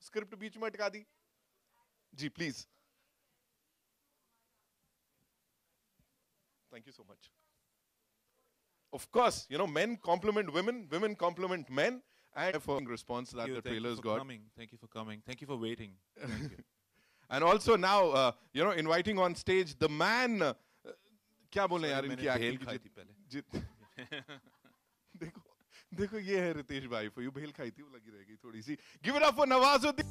Script बीच में अटका दी। जी please. Thank you so much. Of course, you know, men compliment women, women compliment men, and for response that the Thank you trailers for got. coming. Thank you for coming. Thank you for waiting. Thank you. And also now, you know, inviting on stage the man. क्या बोले यार मैंने इनकी भेल acting खाई की थी पहले. देखो देखो ये है रितेश भाई, for you भेल खाई थी, वो लगी रहेगी थोड़ी सी. Give it up for Nawazuddin.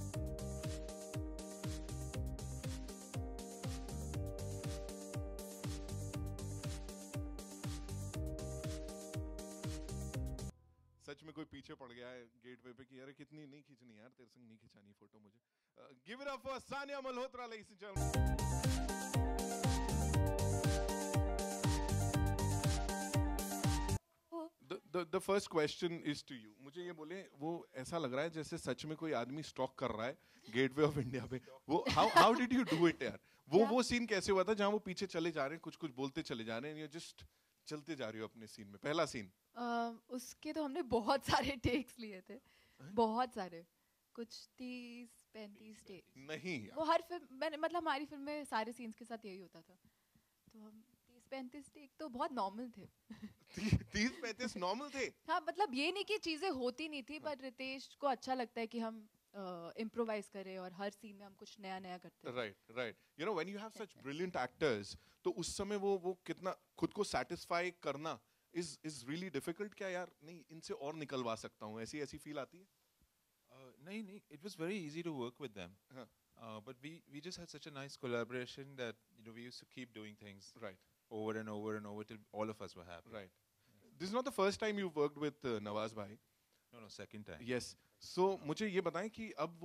सच में कोई पीछे पड़ गया है गेट वे पे कि यार कितनी नहीं खींचनी यार, तेरे संग नहीं खिंचानी फोटो मुझे. Give it up for Sania Malhotra ladies and gentleman. The first question is to you. मुझे ये बोले, वो ऐसा लग रहा है जैसे सच में कोई आदमी स्टॉक कर रहा है गेटवे ऑफ इंडिया पे. वो how did you do it यार? वो सीन कैसे हुआ था जहां वो पीछे चले जा रहे हैं, कुछ कुछ बोलते चले जा रहे हैं, जस्ट चलते जा रही हो अपने सीन में, पहला सीन. उसके तो हमने बहुत सारे टेक्स लिए थे, बहुत सारे, कुछ 30-35 टेक्स. नहीं वो हर फिल्म मैंने, मतलब हमारी फिल्म में सारे सीन्स के साथ यही होता था, तो हम 30-35 टेक तो बहुत नॉर्मल थे. 30-35 नॉर्मल थे. हाँ, मतलब ये नहीं कि चीजें होती नहीं थी, पर रितेश को अच्छा लगता है कि हम इम्प्रोवाइज करें और हर सीन में हम कुछ नया नया करते हैं. Right right. You know when you have such brilliant actors, तो उस समय वो कितना खुद को सेटिस्फाई करना is really difficult. क्या यार नहीं इनसे और निकलवा सकता हूँ, ऐसी ऐसी फील आती है? नहीं, it was very easy to work with them. But we just had such a nice collaboration that, you know, we used to keep doing things right over and over and over till all of us were happy. Right. This is not the first time you've worked with Nawaz bhai. No, second time. Yes. So मुझे ये बताएं कि अब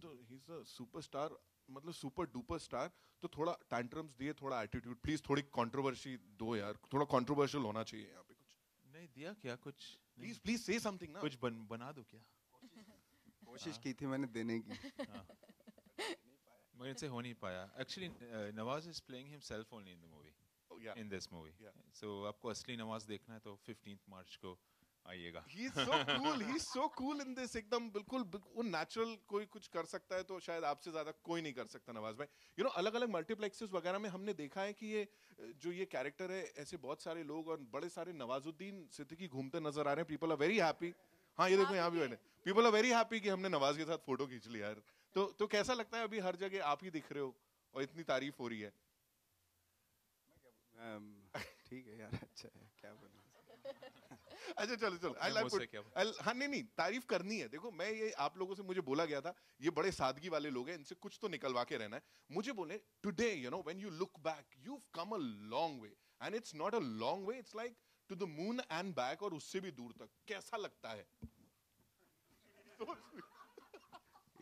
तो he's a superstar, मतलब super duper star, तो थोड़ा tantrums दिए, थोड़ा एटीट्यूड प्लीज, थोड़ी कंट्रोवर्सी दो यार, थोड़ा कंट्रोवर्शियल होना चाहिए यहाँ पे. कुछ नहीं दिया क्या? कुछ प्लीज से समथिंग ना. कुछ बना दो क्या? कोशिश की थी मैंने देने की. मुझसे हो नहीं पाया. Actually, Nawaz is playing himself only in the movie. Oh, yeah. In this movie. Yeah. So आपको असली नवाज देखना है तो 15th मार्च को आइएगा. He's so cool in this. एकदम बिल्कुल वो नेचुरल. कोई कुछ कर सकता है तो शायद आपसे ज्यादा कोई नहीं कर सकता नवाज भाई. यू नो अलग अलग मल्टीप्लेक्सेस वगैरह में हमने देखा है कि ये जो ये कैरेक्टर है, ऐसे बहुत सारे लोग और बड़े सारे नवाजुद्दीन सिद्दीकी घूमते नजर आ रहे हैं. People are very happy. हाँ ये देखो यहाँ भी बैठे. पीपल आर वेरी हैप्पी कि हमने नवाज के साथ फोटो खींच लिया यार. तो कैसा लगता है अभी हर जगह आप ही दिख रहे हो और इतनी तारीफ हो रही है? ठीक है यार, अच्छा है, क्या बोलूं. अच्छा चलो हाँ नहीं तारीफ करनी है. देखो मैं ये आप लोगों से मुझे बोला गया था ये बड़े सादगी वाले लोग हैं, इनसे कुछ तो निकलवा के रहना है. मुझे बोले today you know when you look back you have come a long way, and it's not a long way, it's like to the moon and back, और उससे भी दूर तक. कैसा लगता है?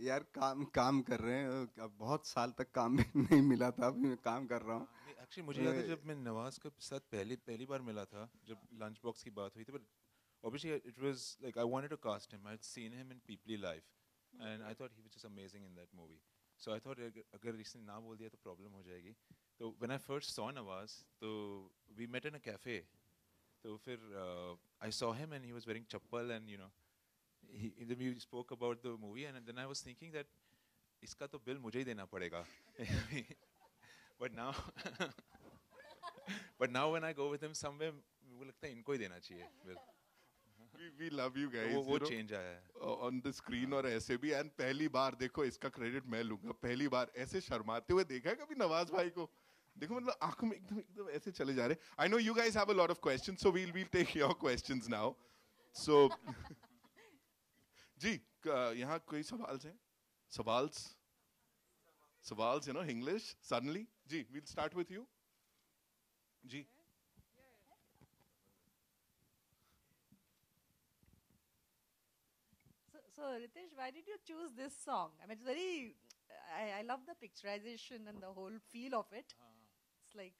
यार काम कर रहे हैं. अब बहुत साल तक काम भी नहीं मिला था, अभी मैं काम कर रहा हूँ. एक्चुअली मुझे याद है जब मैं नवाज के साथ पहली बार मिला था, जब लंच बॉक्स की बात हुई थी, but obviously it was like I wanted to cast him. I had seen him in Peoply Live and I thought he was just amazing in that movie. So I thought अगर इसने ना बोल दिया तो प्रॉब्लम हो जाएगी. तो when I first saw Nawaz, तो we met in a cafe. तो फिर I saw him and he was wearing chappal and you know we spoke about the movie and then I was thinking that इसका तो bill मुझे ही देना पड़ेगा. but now when I go with him somewhere मुझे लगता है इनको ही देना चाहिए bill. We love you guys. वो चेंज आया है on the screen और ऐसे भी. एंड पहली बार देखो इसका क्रेडिट मैं लूंगा, पहली बार ऐसे शर्माते हुए देखा है कभी नवाज भाई को? देखो मतलब आंखों में एकदम ऐसे चले जा रहे. I know you guys have a lot of questions, so we'll take your questions now. So जी यहाँ कोई सवाल है? सवाल्स यू नो इंग्लिश सडनली. जी we'll start with you. जी So Ritesh, why did you choose this song? I mean, it's very. I love the picturization and the whole feel of it. It's like,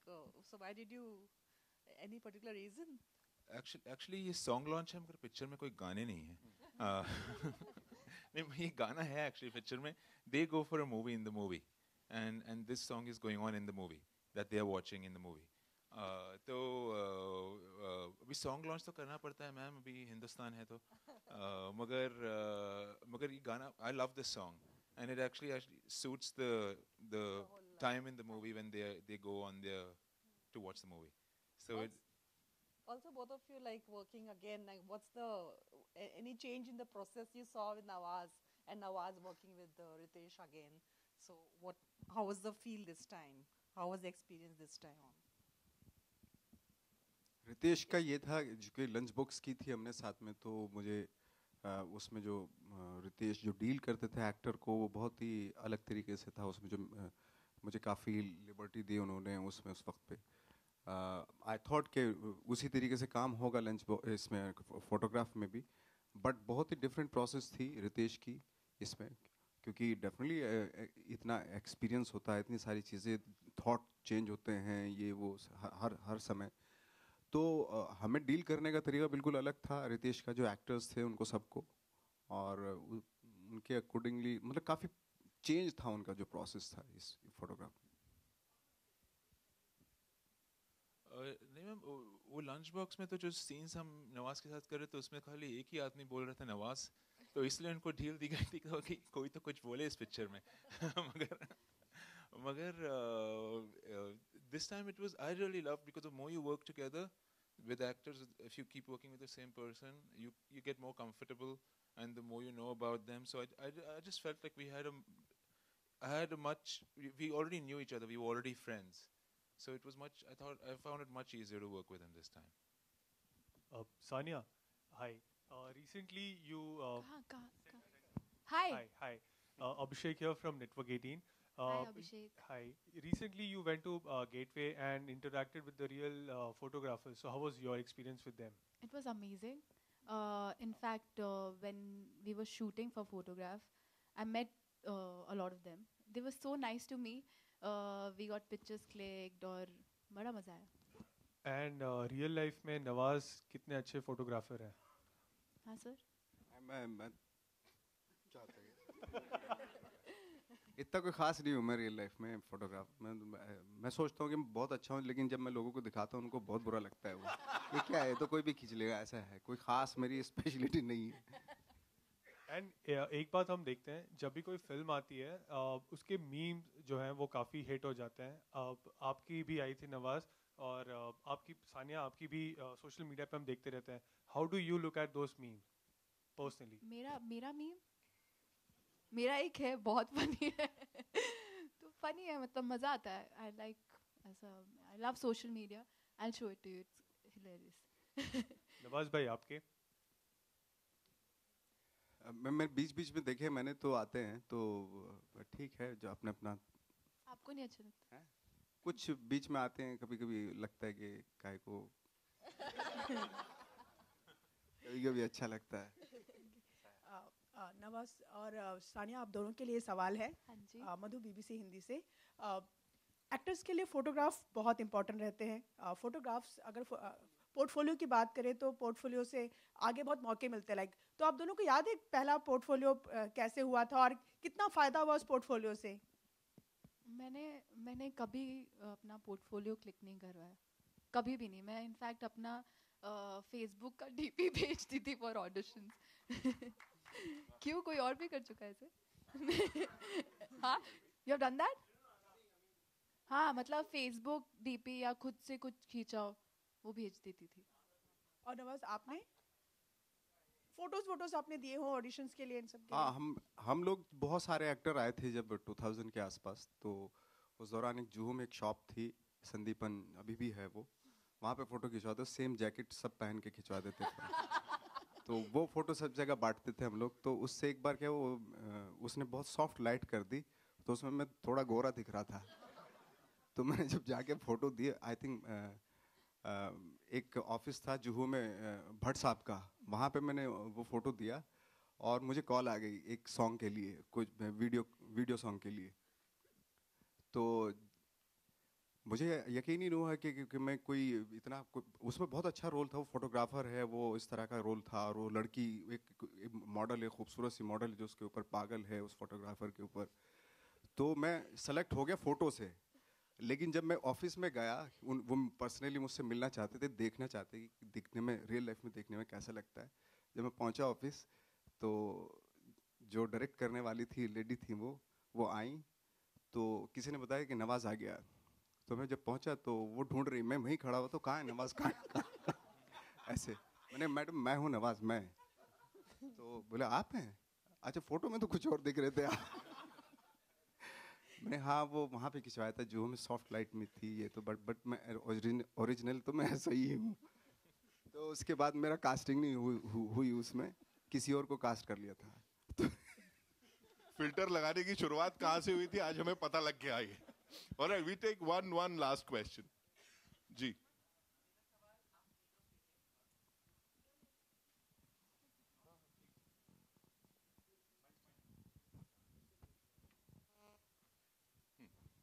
so why did you? Any particular reason? Actually ये song launch है मगर picture में कोई गाने नहीं है. नहीं ये गाना है एक्चुअली पिक्चर में. They go for a movie in the movie, and this song is going on in the movie that they are watching in the movie. तो अभी सॉन्ग लॉन्च तो करना पड़ता है मैम, अभी हिंदुस्तान है तो. मगर ये गाना I love this song and it actually suits the time in the movie when they go on their to watch the movie. So it, Also, both of you like working again. Like, what's the any change in the process you saw with Nawaz and Nawaz working with Ritesh again? So, how was the feel this time? How was the experience this time on? Ritesh का ये था जो कि lunch box की थी हमने साथ में, तो मुझे उसमें जो रितेश जो डील करते थे एक्टर को, वो बहुत ही अलग तरीके से था उसमें। जो मुझे काफ़ी लिबर्टी दी उन्होंने उसमें उस वक्त पे। आई थॉट कि उसी तरीके से काम होगा इसमें फोटोग्राफ में भी, बट बहुत ही डिफरेंट प्रोसेस थी रितेश की इसमें, क्योंकि डेफिनेटली इतना एक्सपीरियंस होता है, इतनी सारी चीज़ें, थॉट चेंज होते हैं, ये वो हर समय। तो हमें डील करने का तरीका बिल्कुल अलग था रितेश का, जो एक्टर्स थे उनको सबको, और उनके अकॉर्डिंगली मतलब काफ़ी चेंज था उनका जो प्रोसेस था इस फोटोग्राफ में। नहीं मैम, वो लंच बॉक्स में तो जो सीन्स हम नवाज के साथ कर रहे थे उसमें खाली एक ही आदमी बोल रहा था नवाज, तो इसलिए उनको ढील दी गई थी कि कोई तो कुछ बोले इस पिक्चर में। मगर this time it was, I really loved, because the more you work together with actors, if you keep working with the same person, you get more comfortable, and the more you know about them. So I just felt like we had we already knew each other, we were already friends. So it was I found it much easier to work with him this time. Sania, hi. Recently you... Hi. Hi. Abhishek here from Network 18. Hi, Abhishek. Hi. Recently you went to Gateway and interacted with the real photographers. So how was your experience with them? It was amazing. In fact, when we were shooting for Photograph, I met a lot of them. They were so nice to me. We got pictures clicked और बड़ा मजा आया. And real life में नवाज कितने अच्छे photographer हैं? हाँ sir. मैं इतना कोई खास नहीं हूँ मैं रियल लाइफ में फोटोग्राफ। मैं सोचता हूँ कि मैं बहुत अच्छा हूँ, लेकिन जब मैं लोगों को दिखाता हूँ उनको बहुत बुरा लगता है। वो ये क्या है, तो कोई भी खींच लेगा, ऐसा है, कोई खास मेरी स्पेशलिटी नहीं है। एंड एक बात हम देखते हैं, जब भी कोई फिल्म आती है उसके मीम जो हैं वो काफ़ी हिट हो जाते हैं। आपकी भी आई थी नवाज, और आपकी सानिया, आपकी भी सोशल मीडिया पे हम देखते रहते हैं। How do you look at those meme personally? मेरा मीम मेरा एक है, बहुत फनी है। तो फनी है, मतलब मज़ा आता है। I love social media. I show it to you, it's hilarious. Nawaz भाई आपके? मैं बीच में देखे मैंने, तो आते हैं तो ठीक है, जो अपना। आपको नहीं अच्छा लगता है? कुछ बीच में आते हैं, कभी कभी लगता है कि काय को कभी अच्छा लगता है। नवाज और सानिया, आप दोनों के लिए सवाल है। हाँ जी। मधु BBC हिंदी से। एक्टर्स के लिए फोटोग्राफ बहुत इंपॉर्टेंट रहते हैं। फोटोग्राफ्स अगर पोर्टफोलियो की बात करें तो पोर्टफोलियो से आगे बहुत मौके मिलते हैं। तो आप दोनों को याद है पहला पोर्टफोलियो कैसे हुआ था और कितना फ़ायदा हुआ उस पोर्टफोलियो से? मैंने कभी अपना पोर्टफोलियो क्लिक नहीं करवाया, कभी भी नहीं। मैं इनफैक्ट अपना फेसबुक का DP भेजती थी फॉर ऑडिशंस। क्यों, कोई और भी कर चुका है ऐसे? हाँ, यू हैव डन दैट? हाँ, मतलब फेसबुक DP या खुद से कुछ खींचा वो भेज देती थी। और नवाज, आपने फोटोज आपने दिए हो ऑडिशंस के लिए, इन सब के लिए? हाँ, हम लोग बहुत सारे एक्टर आए थे जब 2000 के आसपास। तो उस दौरान एक जुहू में एक शॉप थी, संदीपन, अभी भी है वो, वहाँ पे फ़ोटो खिंचवाते, सेम जैकेट सब पहन के खिंचवा देते थे। तो वो फ़ोटो सब जगह बांटते थे हम लोग। तो उससे एक बार क्या, वो उसने बहुत सॉफ्ट लाइट कर दी, तो उसमें मैं थोड़ा गोरा दिख रहा था। तो मैंने जब जाके फ़ोटो दिए, आई थिंक एक ऑफिस था जुहू में भट्ट साहब का, वहाँ पे मैंने वो फ़ोटो दिया, और मुझे कॉल आ गई एक सॉन्ग के लिए, कुछ वीडियो सॉन्ग के लिए। तो मुझे यकीन ही नहीं हुआ कि मैं कोई इतना उसमें बहुत अच्छा रोल था। वो फोटोग्राफर है, वो इस तरह का रोल था, और वो लड़की एक मॉडल है, खूबसूरत सी मॉडल जो उसके ऊपर पागल है उस फोटोग्राफर के ऊपर। तो मैं सेलेक्ट हो गया फ़ोटो से, लेकिन जब मैं ऑफिस में गया, वो पर्सनली मुझसे मिलना चाहते थे, देखना चाहते कि दिखने में, रियल लाइफ में देखने में कैसा लगता है। जब मैं पहुंचा ऑफिस, तो जो डायरेक्ट करने वाली थी लेडी थी वो आई, तो किसी ने बताया कि नवाज आ गया। तो मैं जब पहुंचा तो वो ढूंढ रही, मैं वहीं खड़ा हुआ, तो कहाँ है नवाज, कहाँ है? ऐसे मैंने, मैडम मैं हूँ नवाज, मैं। तो बोले आप हैं? अच्छा, फोटो में तो कुछ और दिख रहे थे आप। मैंने हाँ, वो वहाँ पे खिंचवाया था जो में सॉफ्ट लाइट में थी ये तो, बट मैं ओरिजिनल तो मैं ऐसा ही हूँ। तो उसके बाद मेरा कास्टिंग नहीं हुई उसमें, किसी और को कास्ट कर लिया था। फिल्टर लगाने की शुरुआत कहाँ से हुई थी आज हमें पता लग गया ये। Alright, we take one last question. जी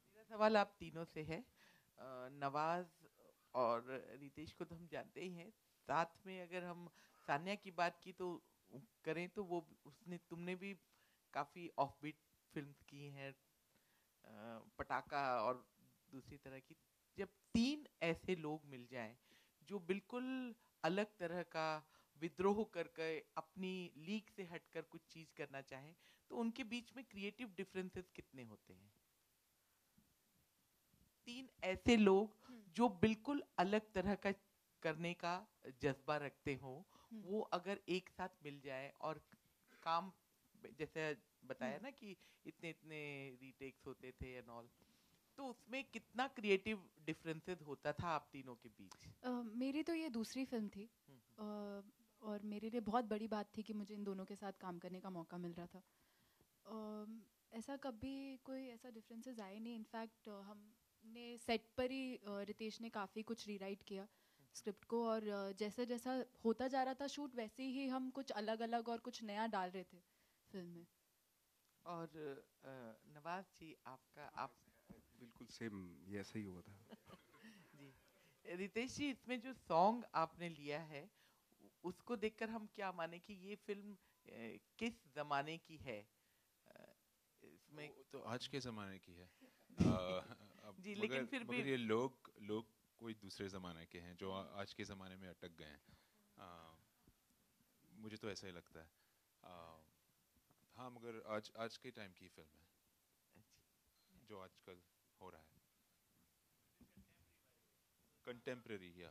मेरा सवाल आप तीनों से है। नवाज और रितेश को तो हम जानते ही हैं, साथ में अगर हम सान्या की बात की तो करें तो वो उसने तुमने भी काफी ऑफबीट फिल्म्स की हैं, पटाखा और दूसरी तरह की। जब तीन ऐसे लोग मिल जाएं जो बिल्कुल अलग तरह का विद्रोह करके अपनी लीग से हटकर कुछ चीज करना चाहें, तो उनके बीच में क्रिएटिव डिफरेंसेस कितने होते हैं? तीन ऐसे लोग जो बिल्कुल अलग तरह का करने का जज्बा रखते हो, वो अगर एक साथ मिल जाए और काम, जैसे बताया ना कि इतने इतने रीटेक्स होते थे एंड ऑल, तो उसमें कितना क्रिएटिव डिफरेंसेस होता था आप तीनों के बीच? मेरी तो ये दूसरी फिल्म थी, और मेरे लिए बहुत बड़ी बात थी कि मुझे इन दोनों के साथ काम करने का मौका मिल रहा था। ऐसा कभी कोई ऐसा डिफरेंसेस आए नहीं। इनफैक्ट हमने सेट पर ही रितेश ने काफ़ी कुछ रीराइट किया स्क्रिप्ट को, और जैसा जैसा होता जा रहा था शूट, वैसे ही हम कुछ अलग अलग और कुछ नया डाल रहे थे फिल्म में। और नवाज जी, आपका आप बिल्कुल सेम ये ऐसा ही हुआ था। जी, रितेश जी, इसमें जो सॉन्ग आपने लिया है उसको देखकर हम क्या माने कि ये फिल्म किस जमाने की है? इसमें तो आज के ज़माने की है। अब जी, लेकिन फिर भी मगर ये लोग कोई दूसरे ज़माने के हैं जो आज के ज़माने में अटक गए हैं। मुझे तो ऐसा ही लगता है। हाँ, मगर आज के टाइम की फिल्म है जो आजकल हो रहा है। कंटेम्प्रेरी, या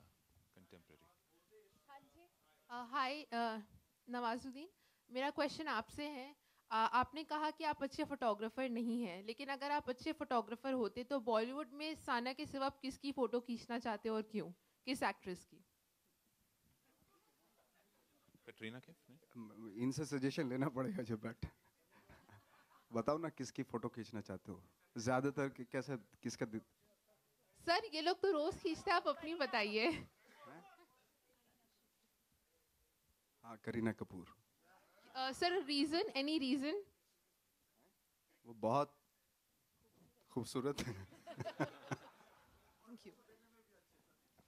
कंटेम्प्रेरी। हाँ जी, हाय नवाजुद्दीन, मेरा क्वेश्चन आपसे है। आपने कहा कि आप अच्छे फोटोग्राफर नहीं हैं, लेकिन अगर आप अच्छे फोटोग्राफर होते तो बॉलीवुड में साना के सिवा आप किसकी फ़ोटो खींचना चाहते और क्यों? किस एक्ट्रेस की? कैटरीना कैफ ने? इनसे सजेशन लेना पड़ेगा जब बैठ। बताओ ना किसकी फोटो खींचना चाहते हो ज्यादातर, कैसे किसका सर ये लोग तो रोज खींचते हैं, आप अपनी बताइए। हाँ, Kareena Kapoor. Sir reason, any reason? वो बहुत खूबसूरत है। Thank you.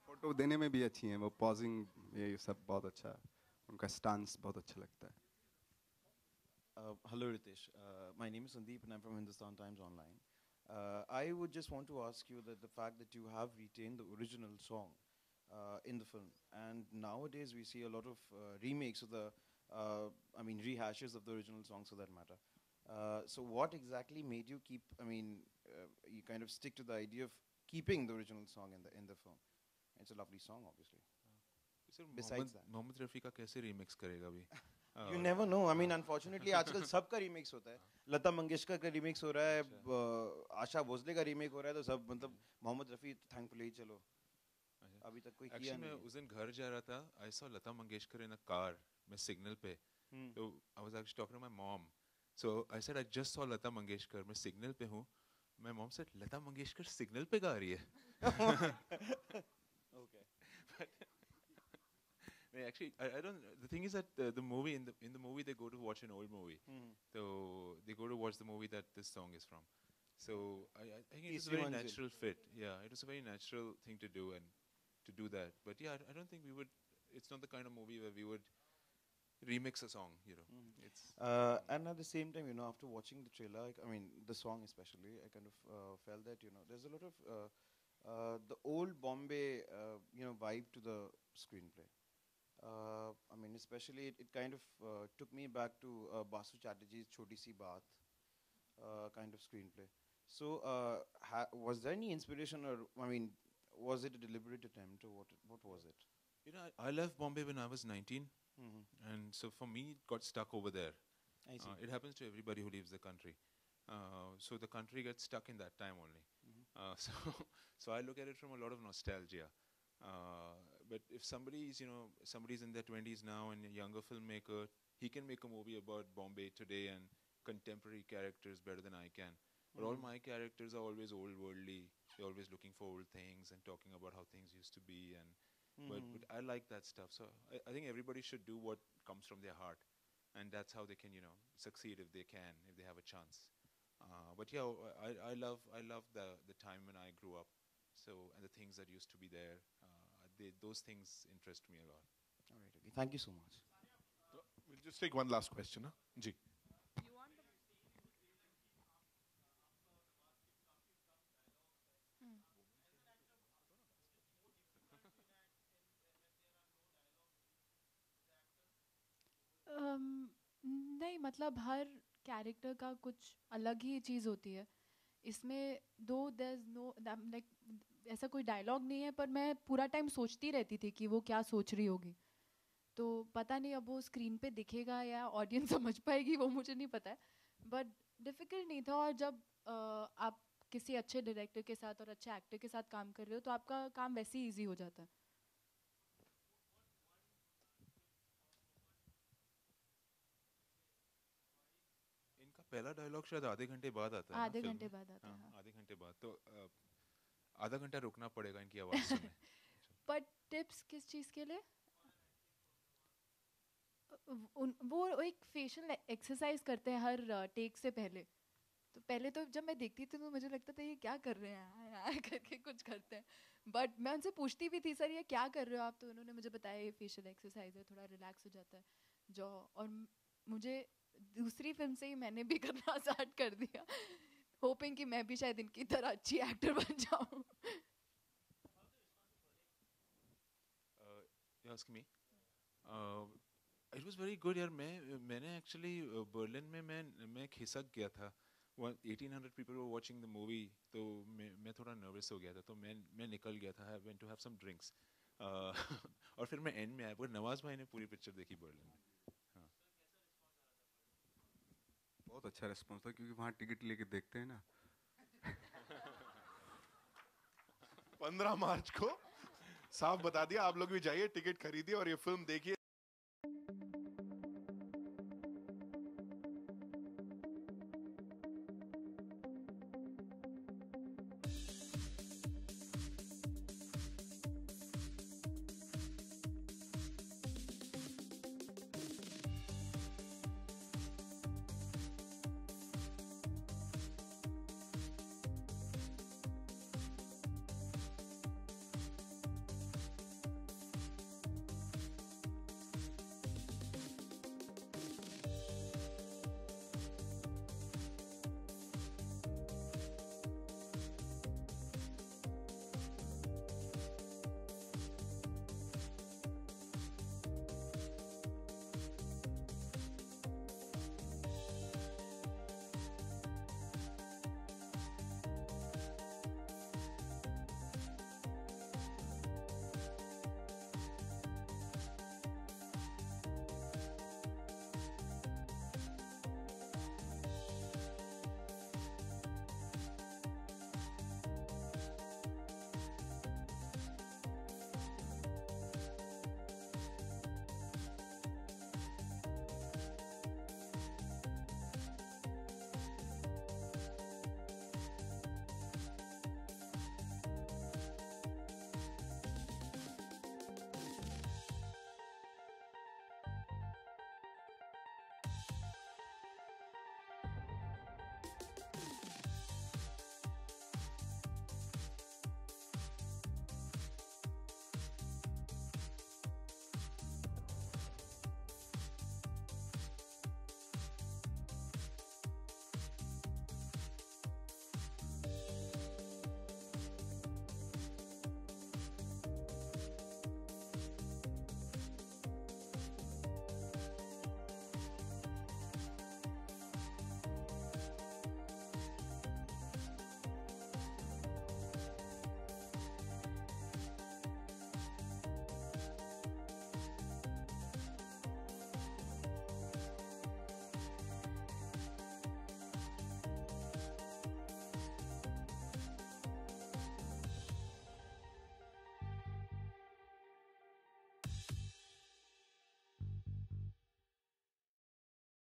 फोटो देने में भी अच्छी हैं वो, पॉजिंग ये सब बहुत अच्छा है, उनका स्टांस बहुत अच्छा लगता है। Hello Ritesh, my name is Sandeep and I'm from Hindustan Times Online. I would just want to ask you that the fact that you have retained the original song in the film, and nowadays we see a lot of remakes of the, rehashes of the original songs for that matter. So what exactly made you keep, you kind of stick to the idea of keeping the original song in the film? It's a lovely song, obviously. Besides that, Mohammad Rafi का कैसे remix करेगा अभी? you never know. I mean, unfortunately, आजकल सबका remix होता है। लता मंगेशकर का remix हो रहा है, आशा भोसले का रीमेक हो रहा है, तो सब मतलब मोहम्मद रफ़ी थैंकफुली चलो अभी तक कोई किया मैं नहीं। उस दिन घर जा रहा था, I saw Lata Mangeshkar in a car, मैं सिग्नल पे, तो I was actually talking to my mom. So I said I just saw Lata Mangeshkar, मैं सिग्नल पे हूँ। My mom said Lata Mangeshkar signal पे गा रही है। Okay. Actually, I don't. The thing is that the movie in the movie they go to watch an old movie, so they go to watch the movie that this song is from. So I think it's a very natural fit. Yeah, it was a very natural thing to do and to do that. But yeah, I don't think we would. It's not the kind of movie where we would remix a song. It's And at the same time, after watching the trailer, the song especially, I kind of felt that there's a lot of the old Bombay vibe to the screenplay. I mean, especially it kind of took me back to Basu Chatterjee's Choti Si Baat kind of screenplay. So, was there any inspiration, or I mean, was it a deliberate attempt, or what was it? You know, I left Bombay when I was 19, and so for me, it got stuck over there. I see. It happens to everybody who leaves the country. So the country gets stuck in that time only. So, so I look at it from a lot of nostalgia. But if somebody's in their 20s now and a younger filmmaker, he can make a movie about Bombay today and contemporary characters better than I can. But all my characters are always old worldly. They're always looking for old things and talking about how things used to be. And but I like that stuff. So I think everybody should do what comes from their heart, and that's how they can succeed if they have a chance. But yeah, I love the time when I grew up. So, and the things that used to be there, those things interest me a lot. All right. Okay. Thank you so much. We'll just take one last question. Huh? Ji. नहीं मतलब हर character का कुछ अलग ही चीज़ होती है इसमें दो there know like ऐसा कोई डायलॉग नहीं है पर मैं पूरा टाइम सोचती रहती थी कि वो क्या सोच रही होगी तो पता नहीं अब वो स्क्रीन पे दिखेगा या ऑडियंस समझ पाएगी वो मुझे नहीं पता है बट डिफ़िकल्ट नहीं था और जब आप किसी अच्छे डायरेक्टर के साथ और अच्छे एक्टर के साथ काम कर रहे हो तो आपका काम वैसे ही ईजी हो जाता है इनका पहला डायलॉग शायद आधे घंटे बाद आता है आधे ना, घंटे फिल्म में? बाद आता है हाँ, आधे घंटे बाद तो आधा घंटा रुकना पड़ेगा इनकी आवाज़ सुनने. पर टिप्स किस चीज़ के लिए वो एक फेशियल एक्सरसाइज करते हैं हर टेक से पहले तो पहले तो जब मैं देखती थी तो मुझे लगता था ये क्या कर रहे हैं यार करके कुछ करते हैं बट मैं उनसे पूछती भी थी सर ये क्या कर रहे हो आप तो उन्होंने मुझे बताया ये फेशियल एक्सरसाइज है थोड़ा रिलैक्स हो जाता है जो और मुझे दूसरी फिल्म से ही मैंने भी करना स्टार्ट कर दिया होपिंग कि मैं भी शायद इनकी तरह अच्छी एक्टर बन जाऊँ You ask me? It was very good यार मैंने actually बर्लिन में मैं खिसक गया था 1800 people were watching the movie तो मैं थोड़ा nervous हो गया था तो मैं निकल गया था I went to have some drinks और फिर मैं एंड में आया पर नवाज भाई ने पूरी पिक्चर देखी बर्लिन में बहुत अच्छा रिस्पॉन्स था क्योंकि वहाँ टिकट लेके देखते हैं ना 15 मार्च को साफ बता दिया आप लोग भी जाइए टिकट खरीदिए और ये फिल्म देखिए